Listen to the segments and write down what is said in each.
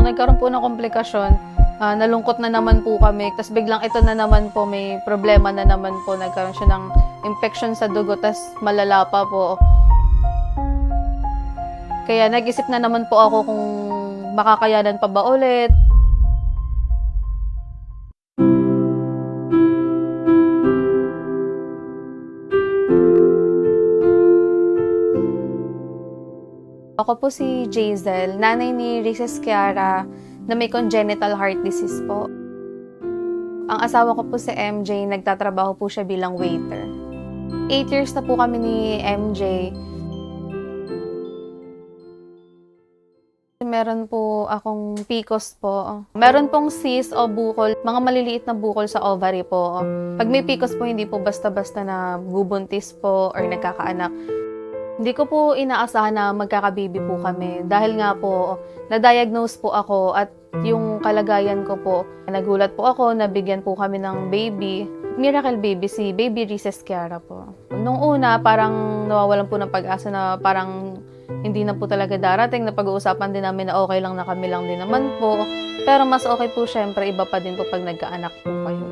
nagkaroon po ng komplikasyon, nalungkot na naman po kami. Tapos biglang ito na naman po, may problema na naman po. Nagkaroon siya ng infection sa dugo, tapos malala pa po. Kaya nag-isip na naman po ako kung makakayanan pa ba ulit. Ako po si Jazel, nanay ni Rhys Kiara na may congenital heart disease po. Ang asawa ko po si MJ, nagtatrabaho po siya bilang waiter. 8 years na po kami ni MJ. Meron po akong PCOS po. Meron pong cyst o bukol, mga maliliit na bukol sa ovary po. Pag may PCOS po, hindi po basta-basta na bubuntis po or nagkakaanak. Hindi ko po inaasahan na magkakababy po kami dahil nga po na-diagnose po ako at yung kalagayan ko po, nagulat po ako, nabigyan po kami ng baby. Miracle baby, si Baby Rhys Kiara po. Nung una, parang nawawalan po ng pag-asa na parang hindi na po talaga darating, na pag-uusapan din namin na okay lang na kami lang din naman po. Pero mas okay po syempre, iba pa din po pag nagkaanak po kayo.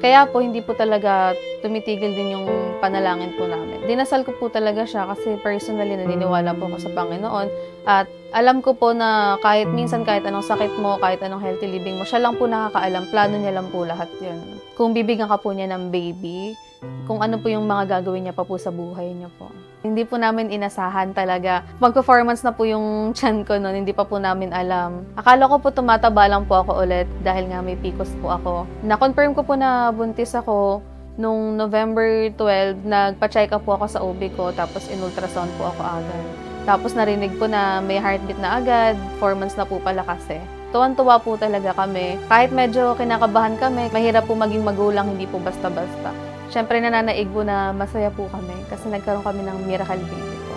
Kaya po, hindi po talaga tumitigil din yung panalangin po namin. Dinasal ko po talaga siya kasi personally naniniwala po ako sa Panginoon. At alam ko po na kahit minsan, kahit anong sakit mo, kahit anong healthy living mo, siya lang po nakakaalam. Plano niya lang po lahat yun. Kung bibigyan ka po niya ng baby, kung ano po yung mga gagawin niya pa po sa buhay niya po. Hindi po namin inasahan talaga. Mag-performance na po yung tiyan ko noon, hindi pa po namin alam. Akala ko po tumataba lang po ako ulit dahil nga may PCOS po ako. Na-confirm ko po na buntis ako nung November 12, nagpa-check up po ako sa OB ko, tapos in-ultrasound po ako agad. Tapos narinig ko na may heartbeat na agad, 4 months na po pala kasi. Tuwan-tuwa po talaga kami. Kahit medyo kinakabahan kami, mahirap po maging magulang, hindi po basta-basta. Siyempre nananaig po na masaya po kami kasi nagkaroon kami ng miracle baby po.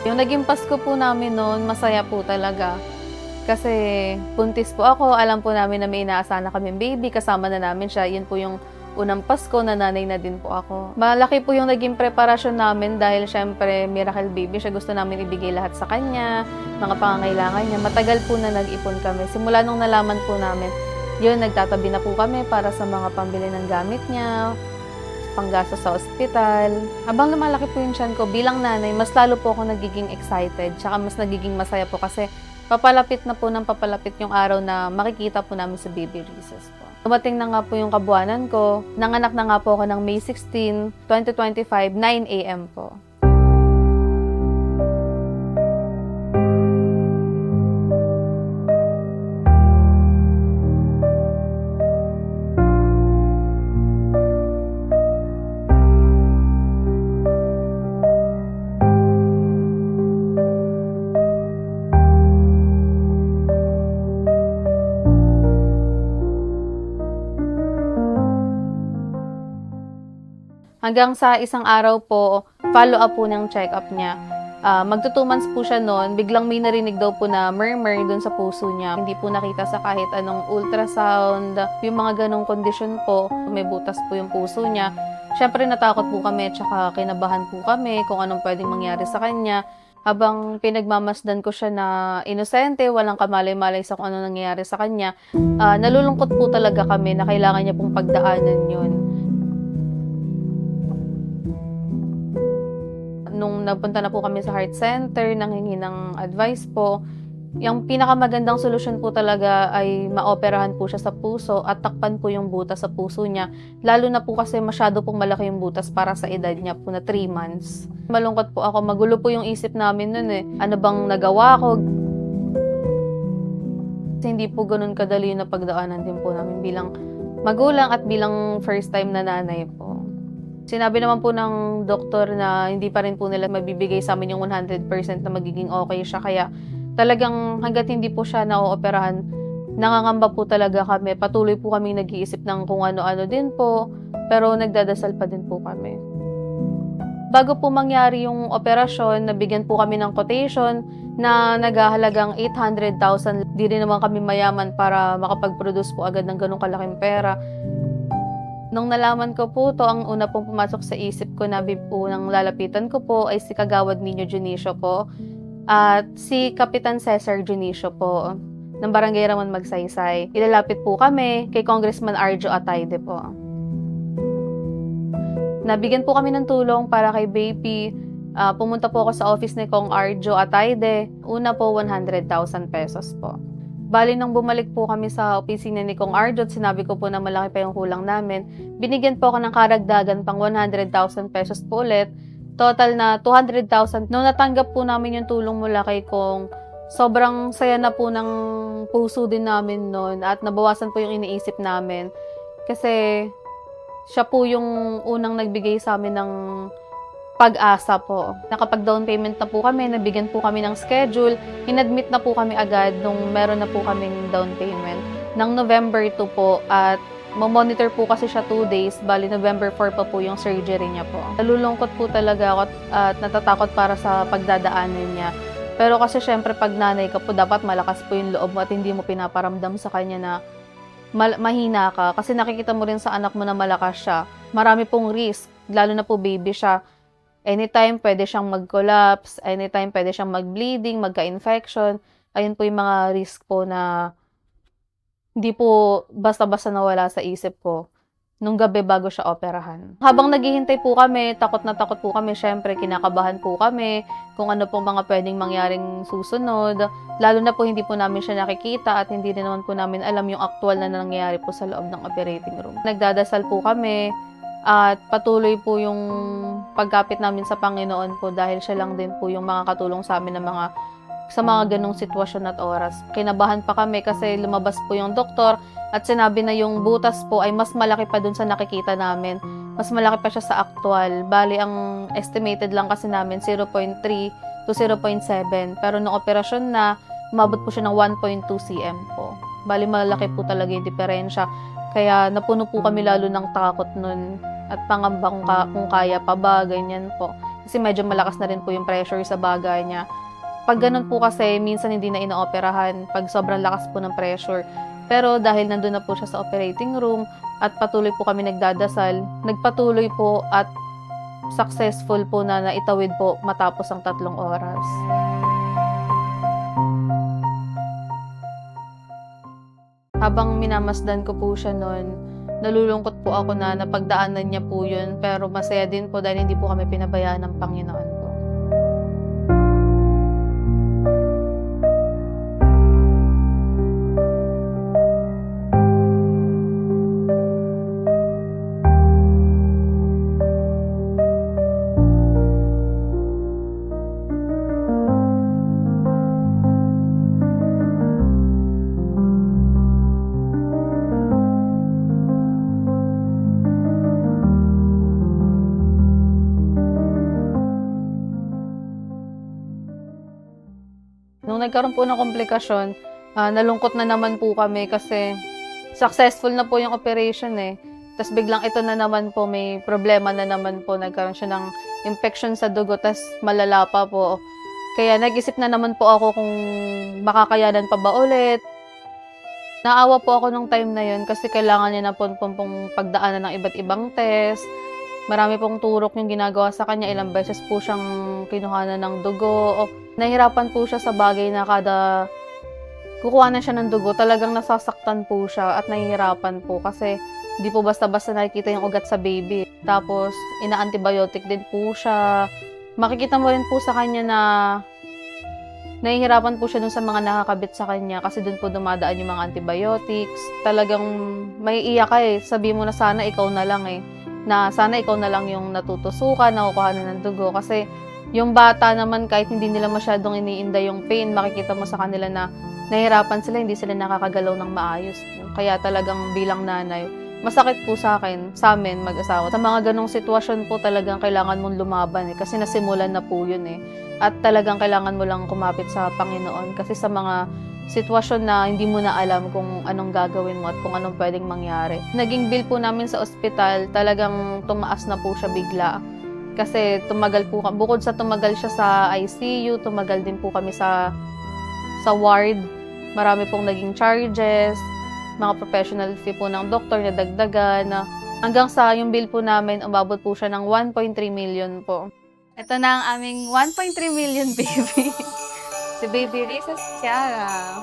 Yung naging Pasko po namin noon, masaya po talaga. Kasi buntis po ako, alam po namin na may inaasahan na kaming baby, kasama na namin siya. Yun po yung unang Pasko, na nanay na din po ako. Malaki po yung naging preparasyon namin dahil syempre miracle baby siya, gusto namin ibigay lahat sa kanya, mga pangangailangan niya. Matagal po na nag-ipon kami. Simula nung nalaman po namin, yun, nagtatabi na po kami para sa mga pambili ng gamit niya, panggasto sa ospital. Habang lumalaki po yung tiyan ko, bilang nanay, mas lalo po ako nagiging excited, tsaka mas nagiging masaya po kasi papalapit na po ng papalapit yung araw na makikita po namin sa Baby Rhys po. Dumating na nga po yung kabuwanan ko. Nanganak na nga po ako ng May 16, 2025, 9 a.m. po. Hanggang sa isang araw po, follow-up po ng check-up niya. Magto 2 months po siya noon, biglang may narinig daw po na murmur dun sa puso niya. Hindi po nakita sa kahit anong ultrasound, yung mga ganong kondisyon po, may butas po yung puso niya. Siyempre natakot po kami, tsaka kinabahan po kami kung anong pwedeng mangyari sa kanya. Habang pinagmamasdan ko siya na inosente, walang kamalay-malay sa kung ano nangyayari sa kanya, nalulungkot po talaga kami na kailangan niya pong pagdaanan yun. Nung nagpunta na po kami sa heart center, nanghingi ng advice po, yung pinakamagandang solusyon po talaga ay maoperahan po siya sa puso at takpan po yung butas sa puso niya. Lalo na po kasi masyado pong malaki yung butas para sa edad niya po na 3 months. Malungkot po ako, magulo po yung isip namin nun eh. Ano bang nagawa ko? Kasi hindi po ganun kadali na pagdaanan din po namin bilang magulang at bilang first time na nanay po. Sinabi naman po ng doktor na hindi pa rin po nila mabibigay sa amin yung 100% na magiging okay siya. Kaya talagang hanggat hindi po siya na-ooperahan, nangangamba po talaga kami. Patuloy po kami nag-iisip ng kung ano-ano din po, pero nagdadasal pa din po kami. Bago po mangyari yung operasyon, nabigyan po kami ng quotation na naghahalagang 800,000. Di rin naman kami mayaman para makapag-produce po agad ng ganong kalaking pera. Nung nalaman ko po to, ang una pong pumasok sa isip ko na po nang lalapitan ko po ay si Kagawad Nino Junicio po at si Kapitan Cesar Junicio po. ng Barangay Ramon Magsaysay. Ilalapit po kami kay Congressman Arjo Atayde po. Nabigyan po kami ng tulong para kay Baby. Pumunta po ako sa office ni Kong Arjo Atayde. Una po, 100,000 pesos po. Bali, nang bumalik po kami sa opisina ni Kong Arjo at sinabi ko po na malaki pa yung kulang namin, binigyan po ako ng karagdagan pang 100,000 pesos po ulit. Total na 200,000. Nung natanggap po namin yung tulong mula kay Kong, sobrang saya na po ng puso din namin noon at nabawasan po yung iniisip namin. Kasi siya po yung unang nagbigay sa amin ng pag-asa po. Nakapag-down payment na po kami, nabigyan po kami ng schedule, inadmit na po kami agad nung meron na po kaming down payment. Ng November 2 po at mamonitor po kasi siya 2 days, bali November 4 pa po yung surgery niya po. Nalulungkot po talaga ako at natatakot para sa pagdadaanan niya. Pero kasi syempre pag nanay ka po, dapat malakas po yung loob mo at hindi mo pinaparamdam sa kanya na mahina ka. Kasi nakikita mo rin sa anak mo na malakas siya. Marami pong risk, lalo na po baby siya. Anytime pwede siyang mag-collapse, anytime pwede siyang mag-bleeding, magka-infection. Ayun po yung mga risk po na hindi po basta-basta nawala sa isip ko nung gabi bago siya operahan. Habang naghihintay po kami, takot na takot po kami, syempre kinakabahan po kami kung ano po mga pwedeng mangyaring susunod. Lalo na po hindi po namin siya nakikita at hindi rin naman po namin alam yung actual na nangyayari po sa loob ng operating room. Nagdadasal po kami at patuloy po yung pagkapit namin sa Panginoon po dahil siya lang din po yung makakatulong sa amin ng sa mga ganong sitwasyon at oras. Kinabahan pa kami kasi lumabas po yung doktor at sinabi na yung butas po ay mas malaki pa dun sa nakikita namin. Mas malaki pa siya sa actual. Bali, ang estimated lang kasi namin 0.3 to 0.7. Pero nung operasyon na, umabot po siya ng 1.2 cm po. Bali, malaki po talaga yung diferensya. Kaya napuno po kami lalo ng takot nun at pangamba kung kaya pa ba, ganyan po. Kasi medyo malakas na rin po yung pressure sa baga niya. Pag ganun po kasi, minsan hindi na inooperahan pag sobrang lakas po ng pressure. Pero dahil nandun na po siya sa operating room at patuloy po kami nagdadasal, nagpatuloy po at successful po na naitawid po matapos ang 3 oras. Habang minamasdan ko po siya noon, nalulungkot po ako na napagdaanan niya po yun, pero masaya din po dahil hindi po kami pinabayaan ng Panginoon po. Nung nagkaroon po ng komplikasyon, nalungkot na naman po kami kasi successful na po yung operation eh. Tapos biglang ito na naman po, may problema na naman po. Nagkaroon siya ng infection sa dugo, tapos malala pa po. Kaya nag-isip na naman po ako kung makakayanan pa ba ulit. Naawa po ako nung time na yun kasi kailangan niya na pong pagdaanan ng iba't ibang test. Marami pong turok yung ginagawa sa kanya. Ilang beses po siyang kinuhanan ng dugo. Nahirapan po siya sa bagay na kada kukuha na siya ng dugo, talagang nasasaktan po siya at nahihirapan po kasi di po basta-basta nakikita yung ugat sa baby. Tapos, ina-antibiotic din po siya. Makikita mo rin po sa kanya na nahihirapan po siya dun sa mga nakakabit sa kanya kasi dun po dumadaan yung mga antibiotics. Talagang may iyak ka eh. Sabi mo na sana ikaw na lang eh. Na sana ikaw na lang yung natutusukan, nakukuha na ng dugo. Kasi yung bata naman kahit hindi nila masyadong iniinda yung pain, makikita mo sa kanila na nahihirapan sila, hindi sila nakakagalaw ng maayos. Kaya talagang bilang nanay, masakit po sa akin, sa amin mag-asawa. Sa mga ganong sitwasyon po talagang kailangan mong lumaban eh, kasi nasimulan na po yun eh. At talagang kailangan mo lang kumapit sa Panginoon kasi sa mga sitwasyon na hindi mo na alam kung anong gagawin mo at kung anong pwedeng mangyari. Naging bill po namin sa ospital, talagang tumaas na po siya bigla. Kasi tumagal po, bukod sa tumagal siya sa ICU, tumagal din po kami sa ward. Marami pong naging charges, mga professional fee po ng doktor na dagdagan. Hanggang sa yung bill po namin, umabot po siya ng 1.3 million po. Ito na ang aming 1.3 million baby. Si Baby Risa Ciara.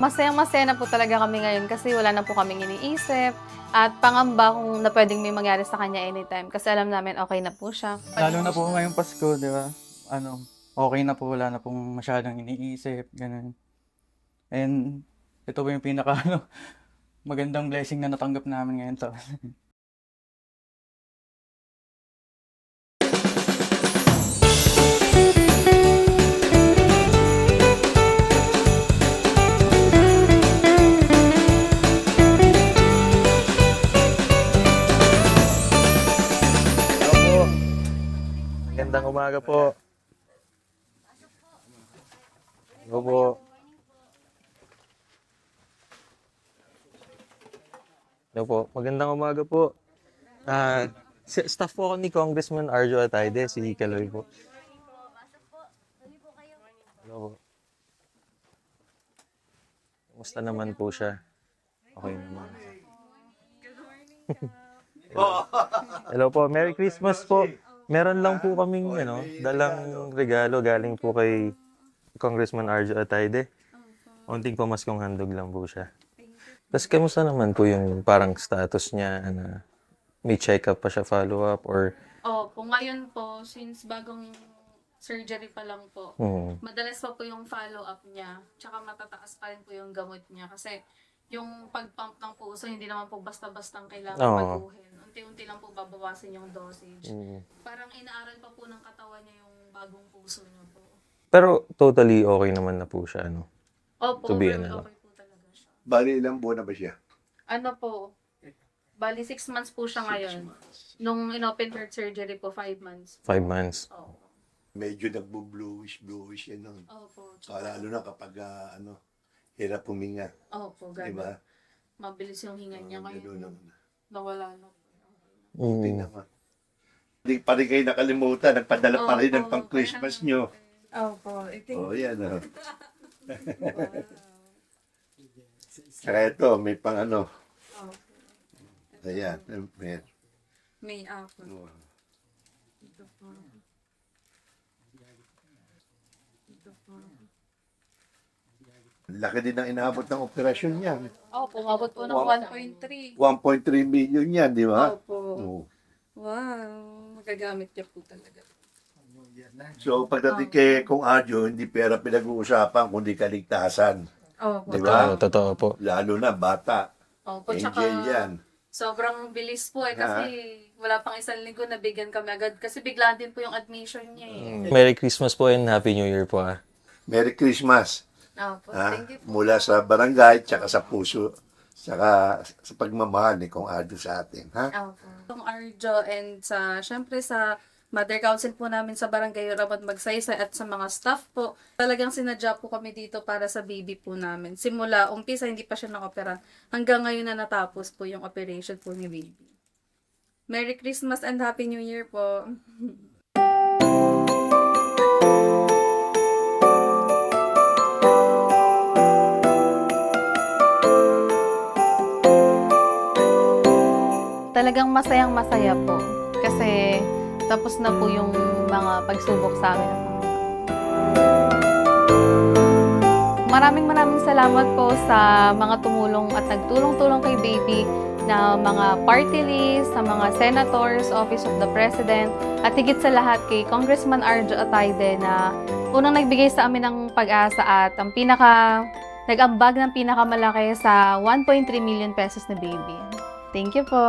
Masayang-masaya na po talaga kami ngayon kasi wala na po kaming iniisip at pangamba kung na pwedeng may mangyari sa kanya anytime kasi alam namin okay na po siya. Lalo na po ngayong Pasko, di ba? Okay na po, wala na pong masyadong iniisip, ganun. And ito po yung pinaka magandang blessing na natanggap namin ngayon to. Hello po. Magandang umaga po. Hello po. Hello po. Magandang umaga po. Staff po ako ni Congressman Arjo Atayde, si Kaloy po. Hello po. Kumusta naman po siya? Okay naman. Hello po, Merry Christmas po. Meron lang po kaming dalang regalo galing po kay Congressman Arjo Atayde. Unting pamaskong handog lang po siya. Tapos kamusta naman po yung parang status niya na may check-up pa siya, follow-up or... Po ngayon po, since bagong surgery pa lang po, madalas pa po yung follow-up niya, tsaka matataas pa rin po yung gamot niya kasi yung pag-pump ng puso, hindi naman po basta-bastang kailangan baguhin. Unti-unti lang po babawasin yung dosage. Parang inaaral pa po ng katawan niya yung bagong puso niya po. Pero totally okay naman na po siya, no? Opo, To be very ano. okay po talaga siya. Bali, ilang buwan na ba siya? Ano po, bali 6 months po siya ngayon. Nung in-open heart surgery po, 5 months. 5 months. Opo. Medyo nagbo-bluish yan nun. Opo. Lalo na kapag, hirap huminga. Opo, Di ba? Mabilis yung hinga niya Gano'n ngayon. naman. Nawala na. Buti naman. Hindi pa rin kayo nakalimutan. Nagpadala pa rin ng pang-Christmas nyo. Opo, Yan. Saka ito, may pang Ayan. May apple. Oh. Ito po. Laki din ang inaabot ng operasyon niya. Opo, umabot po ng 1.3. 1.3 million yan, di ba? Opo. Oo. Wow, magagamit niya po talaga. So, pagdating kay Kung Adjo, hindi pera pinag-uusapan, kundi kaligtasan. Opo. Di ba? Totoo po. Lalo na bata. Opo, Angel yan. sobrang bilis po kasi wala pang 1 linggo na bigyan kami agad kasi biglaan din po yung admission niya Merry Christmas po and Happy New Year po Merry Christmas. Opo, Thank you po. Mula sa barangay, tsaka sa puso, tsaka sa pagmamahal ni Kung Adjo sa atin. Opo. Itong Arjo and syempre sa Mother Council po namin sa Barangay Ramon Magsaysay at sa mga staff po. Talagang sinadya po kami dito para sa baby po namin. Simula, umpisa hindi pa siya na-opera. Hanggang ngayon na natapos po yung operation po ni baby. Merry Christmas and Happy New Year po. Talagang masayang-masaya po. Kasi tapos na po yung mga pagsubok sa amin. Maraming salamat po sa mga tumulong at nagtulong-tulong kay baby na mga party list, sa mga senators, Office of the President, at higit sa lahat kay Congressman Arjo Atayde na unang nagbigay sa amin ng pag-asa at ang nag-ambag ng pinakamalaki sa 1.3 million pesos na baby. Thank you po!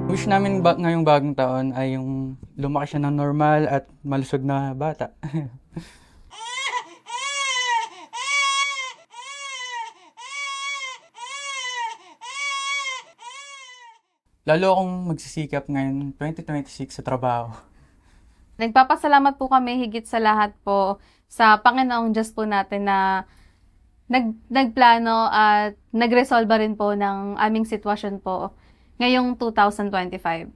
Wish namin ngayong bagong taon ay yung lumaki siya ng normal at malusog na bata. Lalo akong magsisikap ngayon 2026 sa trabaho. Nagpapasalamat po kami higit sa lahat po sa Panginoong Diyos po natin na nagplano at nagresolba rin po ng aming sitwasyon po ngayong 2025.